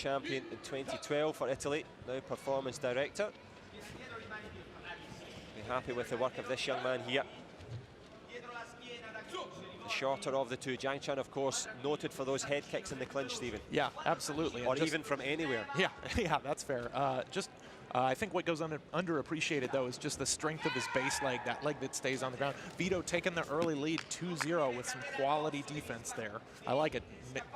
champion in 2012 for Italy, now performance director. Be happy with the work of this young man here. The shorter of the two. Zhang Chun, of course, noted for those head kicks in the clinch, Stephen. Yeah, absolutely. Or even from anywhere. Yeah, yeah, that's fair. I think what goes underappreciated, though, is just the strength of his base leg, that leg that stays on the ground. Vito taking the early lead 2-0 with some quality defense there. I like it.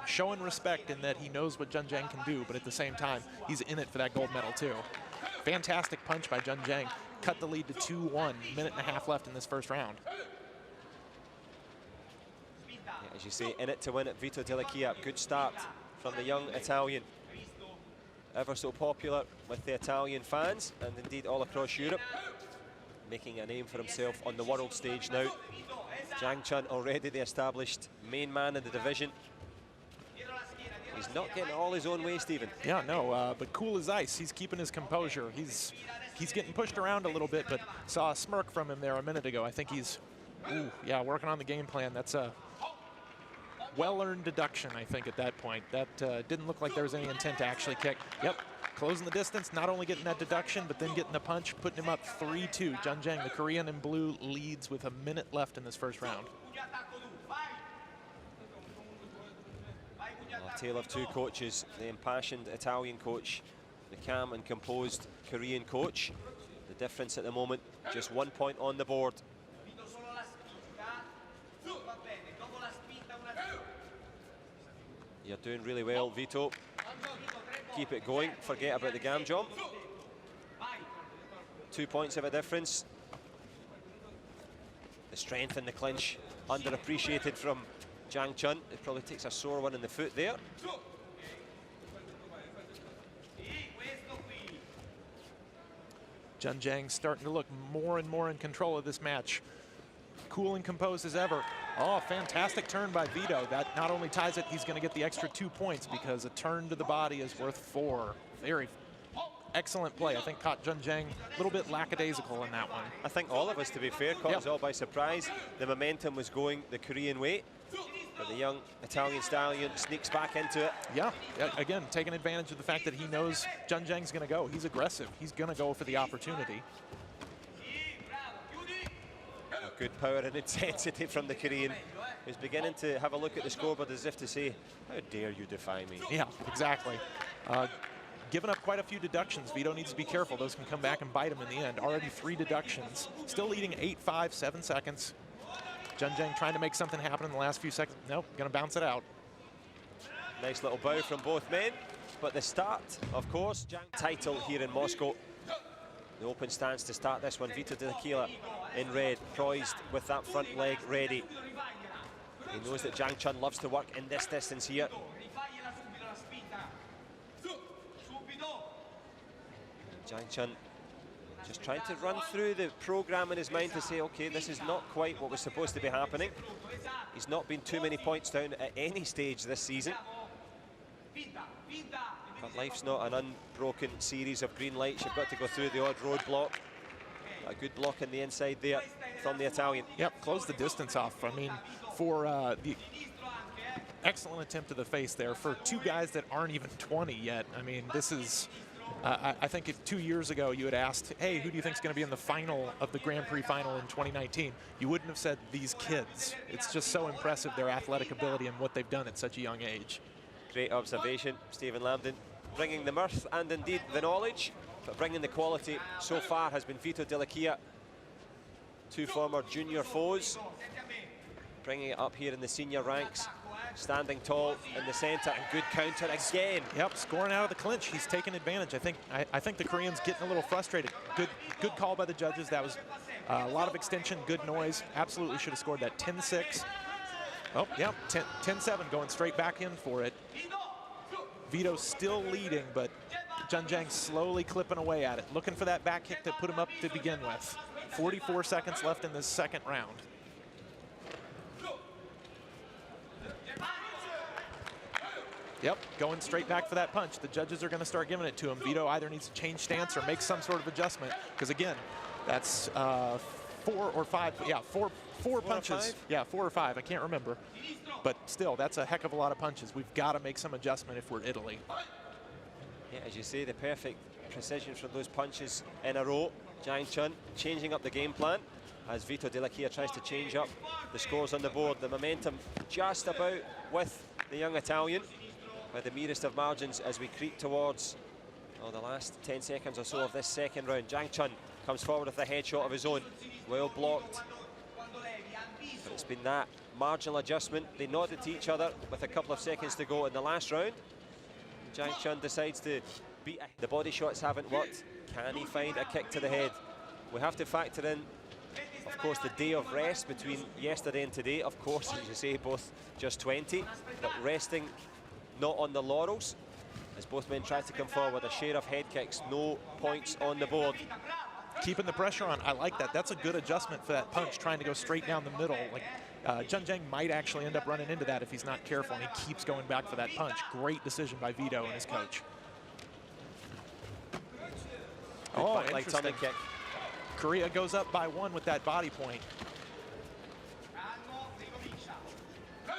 Showing respect in that he knows what Jun Zhang can do, but at the same time, he's in it for that gold medal, too. Fantastic punch by Jun Zhang. Cut the lead to 2-1, minute and a half left in this first round. Yeah, as you say, in it to win it, Vito DELL'AQUILA. Good start from the young Italian. Ever so popular with the Italian fans and indeed all across Europe. Making a name for himself on the world stage now. Zhang Chun already the established main man in the division. He's not getting all his own way, Stephen. Yeah, no, but cool as ice. He's keeping his composure. He's getting pushed around a little bit, but saw a smirk from him there a minute ago. I think he's, yeah, working on the game plan. That's a well-earned deduction, I think, at that point. That didn't look like there was any intent to actually kick. Yep, closing the distance, not only getting that deduction, but then getting the punch, putting him up 3-2. Jun Zhang, the Korean in blue, leads with a minute left in this first round. A tale of two coaches, the impassioned Italian coach, the calm and composed Korean coach. The difference at the moment, just 1 point on the board. You're doing really well, Vito. Keep it going, forget about the gam jump. 2 points of a difference. The strength in the clinch, underappreciated from Zhang Chun. It probably takes a sore one in the foot there. Jun Zhang starting to look more and more in control of this match. Cool and composed as ever. Oh, fantastic turn by Vito. That not only ties it, he's going to get the extra 2 points because a turn to the body is worth 4. Very excellent play. I think caught Jun Zhang a little bit lackadaisical in that one. I think all of us, to be fair, caught us all by surprise. The momentum was going the Korean way, but the young Italian stallion sneaks back into it. Yeah, again, taking advantage of the fact that he knows Jun Zhang's going to go. He's aggressive. He's going to go for the opportunity. Good power and intensity from the Korean, who's beginning to have a look at the scoreboard as if to say, how dare you defy me? Yeah, exactly. Giving up quite a few deductions. Vito needs to be careful. Those can come back and bite him in the end. Already 3 deductions. Still leading 8-5, 7 seconds. Jun Zhang trying to make something happen in the last few seconds. Nope, gonna bounce it out. Nice little bow from both men. But the start, of course, title here in Moscow. The open stance to start this one. Vito DELL'AQUILA in red, poised with that front leg ready. He knows that Zhang Chun loves to work in this distance here. Zhang Chun just trying to run through the program in his mind to say, okay, this is not quite what was supposed to be happening. He's not been too many points down at any stage this season. But life's not an unbroken series of green lights. You've got to go through the odd roadblock. A good block in the inside there from the Italian. Yep, close the distance off. I mean, for the excellent attempt to the face there for 2 guys that aren't even 20 yet. I mean, this is, I think if 2 years ago you had asked, hey, who do you think is going to be in the final of the Grand Prix final in 2019? You wouldn't have said these kids. It's just so impressive, their athletic ability and what they've done at such a young age. Great observation, Stephen Lambden. Bringing the mirth and indeed the knowledge, but bringing the quality so far has been Vito DELL'AQUILA. 2 former junior foes, bringing it up here in the senior ranks, standing tall in the center, and good counter again. Yep, scoring out of the clinch. He's taking advantage. I think the Korean's getting a little frustrated. Good call by the judges. That was a lot of extension, good noise. Absolutely should have scored that. 10-6. Oh, yeah, 10-7 going straight back in for it. Vito still leading, but Jun Zhang slowly clipping away at it, looking for that back kick to put him up to begin with. 44 seconds left in this second round. Yep, going straight back for that punch. The judges are going to start giving it to him. Vito either needs to change stance or make some sort of adjustment, because again, that's 4 or 5. Yeah, four punches. Yeah, 4 or 5. I can't remember. But still, that's a heck of a lot of punches. We've got to make some adjustment if we're Italy. Yeah, as you say, the perfect precision from those punches in a row. Jang Chun changing up the game plan as Vito DELL'AQUILA tries to change up the scores on the board. The momentum just about with the young Italian, by the merest of margins as we creep towards the last 10 seconds or so of this second round. Jang Chun comes forward with a headshot of his own, well blocked. But it's been that marginal adjustment. They nodded to each other with a couple of seconds to go in the last round. Jang Chun decides to beat. The body shots haven't worked. Can he find a kick to the head? We have to factor in, of course, the day of rest between yesterday and today. Of course, as you say, both just 20, but resting not on the laurels, as both men try to come forward. A share of head kicks, no points on the board. Keeping the pressure on, I like that. That's a good adjustment for that punch, trying to go straight down the middle. Like Jun Jang might actually end up running into that if he's not careful, and he keeps going back for that punch. Great decision by Vito and his coach. Oh, interesting. Kick. Korea goes up by 1 with that body point.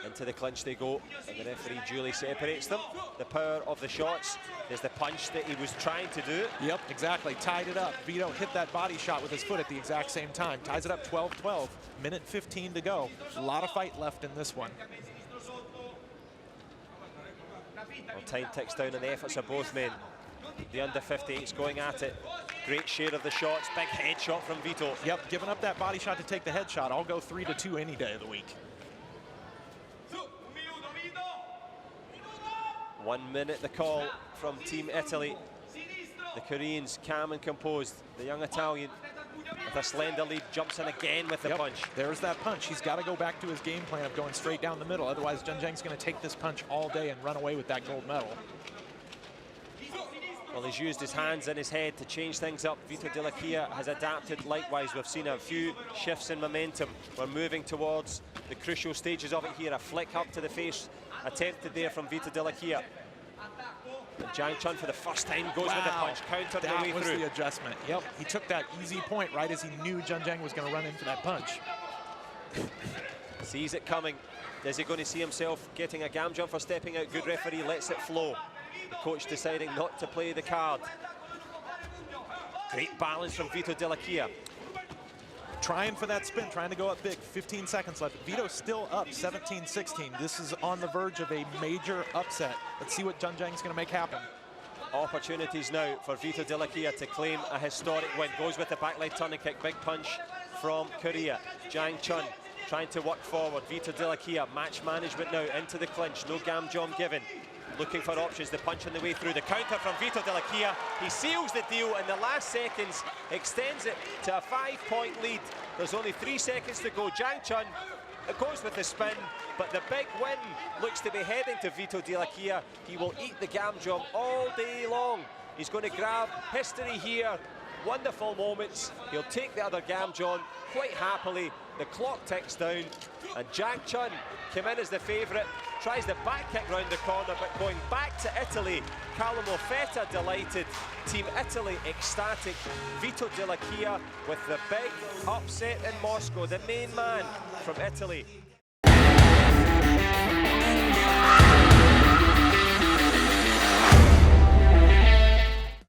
Into the clinch they go, and the referee duly separates them. The power of the shots. There's the punch that he was trying to do. Yep, exactly. Tied it up. Vito hit that body shot with his foot at the exact same time. Ties it up 12-12. Minute 15 to go. A lot of fight left in this one. Well, time ticks down on the efforts of both men. The under 58's going at it. Great share of the shots. Big headshot from Vito. Yep, giving up that body shot to take the headshot. I'll go 3-2 any day of the week. 1 minute the call from Team Italy. The Koreans calm and composed. The young Italian with a slender lead jumps in again with the punch. There's that punch. He's got to go back to his game plan of going straight down the middle. Otherwise, Jun Jang's going to take this punch all day and run away with that gold medal. Well, he's used his hands and his head to change things up. Vito DELL'AQUILA has adapted likewise. We've seen a few shifts in momentum. We're moving towards the crucial stages of it here. A flick up to the face attempted there from Vito DELL'AQUILA. And Jang Chun for the first time goes with the punch, countered the way through. That was the adjustment. Yep, he took that easy point right as he knew Jun Jang was going to run into that punch. Sees it coming. Is he going to see himself getting a gam jump for stepping out? Good referee lets it flow. The coach deciding not to play the card. Great balance from Vito DELL'AQUILA. Trying for that spin, trying to go up big. 15 seconds left. Vito's still up 17-16. This is on the verge of a major upset. Let's see what Jun Jang's going to make happen. Opportunities now for Vito DELL'AQUILA to claim a historic win. Goes with the back leg turning kick. Big punch from Korea. Jang Chun trying to work forward. Vito DELL'AQUILA, match management now into the clinch. No gam jam given. Looking for options, the punch on the way through. The counter from Vito DELL'AQUILA. He seals the deal in the last seconds, extends it to a 5-point lead. There's only 3 seconds to go. Jang Chun goes with the spin, but the big win looks to be heading to Vito DELL'AQUILA. He will eat the gam jam all day long. He's going to grab history here. Wonderful moments. He'll take the other gam jam quite happily. The clock ticks down, and Jang Chun came in as the favourite. Tries the back kick round the corner, but going back to Italy. Carlo Moffetta delighted. Team Italy ecstatic. Vito DELL'AQUILA with the big upset in Moscow. The main man from Italy